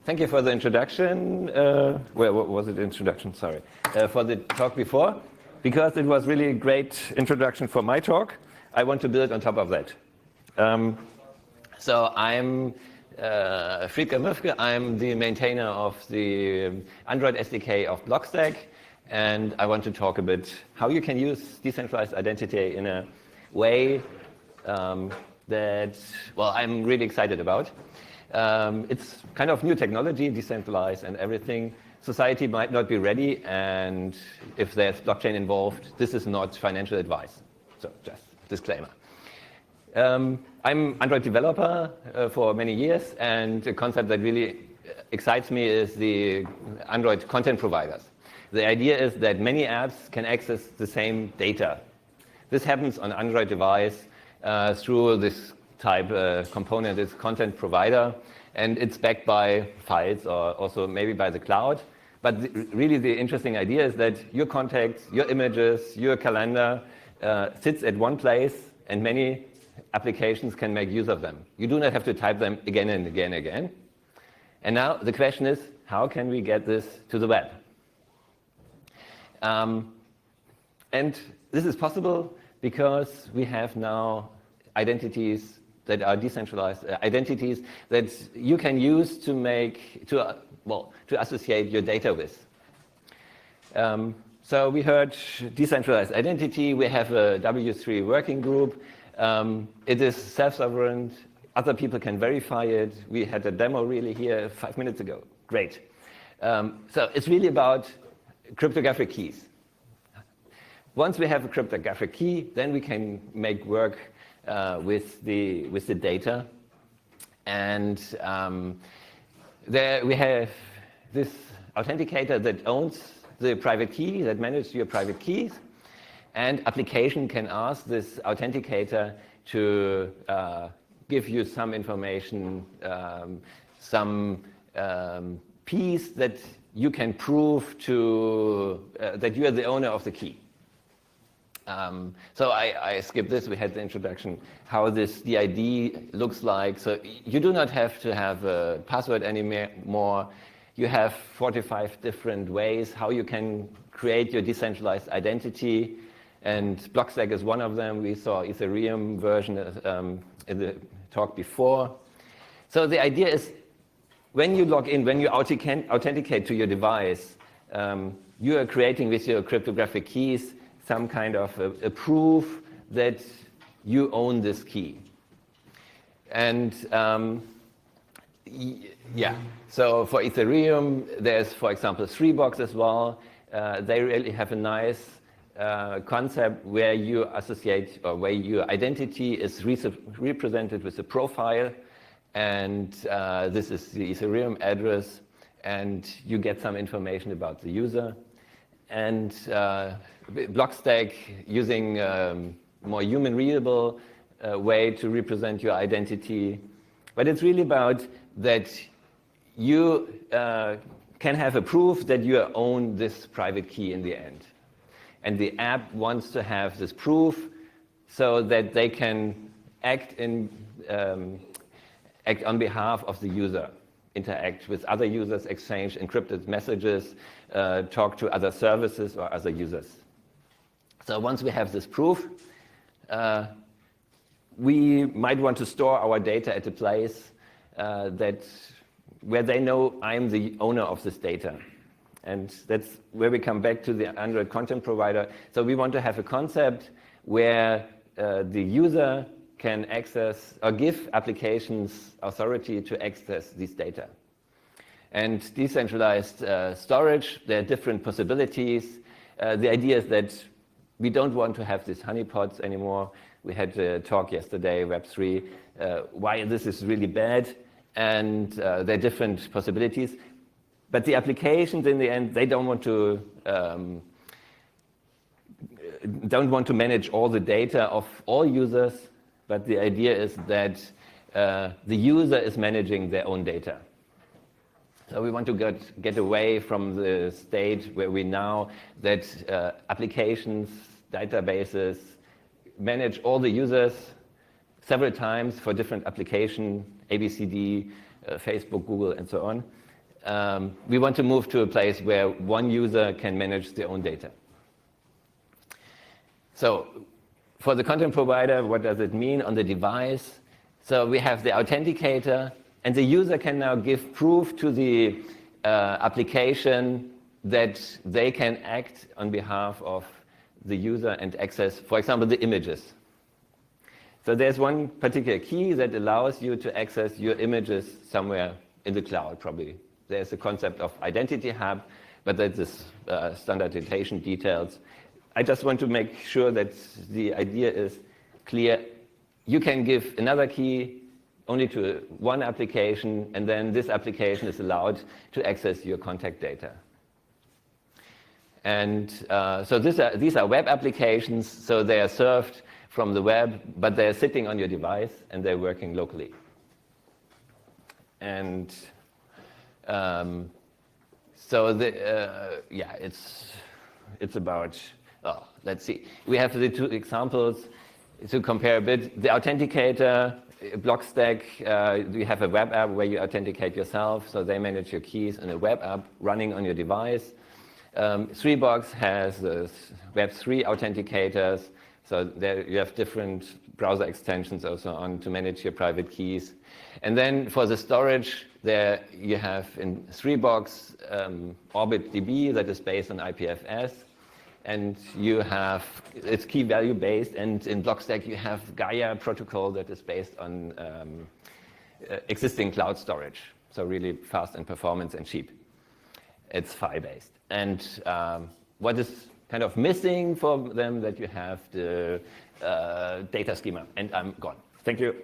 Thank you for the introduction. Well, what was it introduction? Sorry. For the talk before, because it was really a great introduction for my talk. I want to build on top of that. So I'm Friedke Müfke. I'm the maintainer of the Android SDK of Blockstack, and I want to talk a bit how you can use decentralized identity in a way that, well, I'm really excited about. It's kind of new technology, decentralized and everything. Society might not be ready, and if there's blockchain involved, this is not financial advice. So just disclaimer. I'm Android developer for many years, and the concept that really excites me is the Android content providers. The idea is that many apps can access the same data. This happens on Android device through this type component, this content provider, and it's backed by files or also maybe by the cloud. But really the interesting idea is that your contacts, your images, your calendar sits at one place, and many applications can make use of them. You do not have to type them again and again and again. And now the question is, how can we get this to the web? And this is possible because we have now identities that are decentralized, identities that you can use to make, to associate your data with. So we heard decentralized identity. We have a W3 working group. It is self-sovereign. Other people can verify it. We had a demo really here 5 minutes ago. Great. So it's really about cryptographic keys. Once we have a cryptographic key, then we can make work with the data. And there we have this authenticator that owns the private key, that manages your private keys. And application can ask this authenticator to give you some information, some piece that you can prove to that you are the owner of the key. So I skipped this. We had the introduction, how this DID looks like. So you do not have to have a password anymore. You have 45 different ways how you can create your decentralized identity. And Blockstack is one of them. We saw Ethereum version in the talk before. So the idea is, when you log in, when you authenticate to your device, you are creating with your cryptographic keys some kind of a proof that you own this key. And yeah, so for Ethereum, there's, for example, 3box as well. They really have a nice concept where you associate, or where your identity is represented with a profile, and this is the Ethereum address, and you get some information about the user. And Blockstack using more human-readable way to represent your identity. But it's really about that you can have a proof that you own this private key in the end. And the app wants to have this proof so that they can act on behalf of the user, interact with other users, exchange encrypted messages, talk to other services or other users. So once we have this proof, we might want to store our data at a place where they know I'm the owner of this data. And that's where we come back to the Android content provider. So we want to have a concept where the user can access or give applications authority to access these data. And decentralized storage, there are different possibilities. The idea is that we don't want to have these honeypots anymore. We had a talk yesterday, Web3, why this is really bad, and there are different possibilities. But the applications, in the end, they don't want to manage all the data of all users, but the idea is that the user is managing their own data. So we want to get away from the state where we now that applications, databases manage all the users several times for different applications, ABCD, Facebook, Google, and so on. we want to move to a place where one user can manage their own data. So for the content provider, what does it mean on the device? So we have the authenticator, and the user can now give proof to the application that they can act on behalf of the user and access, for example, the images. So there's one particular key that allows you to access your images somewhere in the cloud, probably. There's the concept of identity hub, but that's standardization details. I just want to make sure that the idea is clear. You can give another key only to one application, and then this application is allowed to access your contact data. And so these are web applications, so they are served from the web, but they're sitting on your device and they're working locally. And so yeah, it's about, oh, let's see. We have the two examples to compare a bit. The authenticator, Blockstack, you have a web app where you authenticate yourself, so they manage your keys in a web app running on your device. 3box has Web3 authenticators, so there you have different browser extensions also on to manage your private keys. And then for the storage, there you have in 3box OrbitDB that is based on IPFS, and you have, it's key value based, and in Blockstack you have Gaia protocol that is based on existing cloud storage, so really fast in performance and cheap. It's Phi based. And what is kind of missing for them, that you have the data schema. And I'm gone. Thank you.